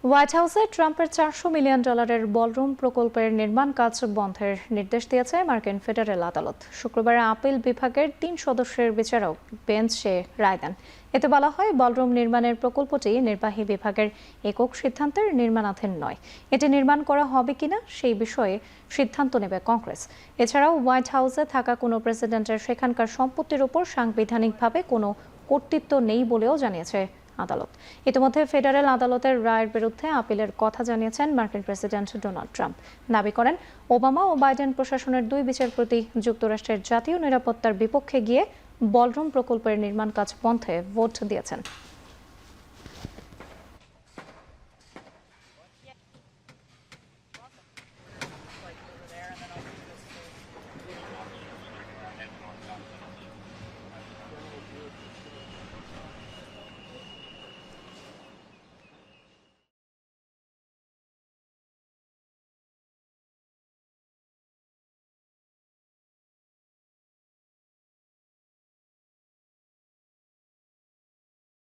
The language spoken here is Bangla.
হোয়াইট হাউসে ট্রাম্পের $400 মিলিয়ন বলরুম প্রকল্পের নির্মাণ কাজ বন্ধের নির্দেশ দিয়েছে মার্কিন ফেডারেল আদালত। শুক্রবার আপিল বিভাগের 3 সদস্যের বিচারক বেঞ্চ সে রায় দেন। এতে বলা হয়, বলরুম নির্মাণের প্রকল্পটি নির্বাহী বিভাগের একক সিদ্ধান্তের নির্মাণাধীন নয়। এটি নির্মাণ করা হবে কিনা সেই বিষয়ে সিদ্ধান্ত নেবে কংগ্রেস। এছাড়াও হোয়াইট হাউসে থাকা কোনো প্রেসিডেন্টের সেখানকার সম্পত্তির উপর সাংবিধানিকভাবে কোনো কর্তৃত্ব নেই বলেও জানিয়েছে আদালত। ইতিমধ্যে ফেডারেল আদালতের রায়ের বিরুদ্ধে আপিলের কথা জানিয়েছেন মার্কিন প্রেসিডেন্ট ডোনাল্ড ট্রাম্প। দাবি করেন, ওবামা ও বাইডেন প্রশাসনের 2 বিচারপতি যুক্তরাষ্ট্রের জাতীয় নিরাপত্তার বিপক্ষে গিয়ে বলরুম প্রকল্পের নির্মাণ কাজ বন্ধে ভোট দিয়েছেন।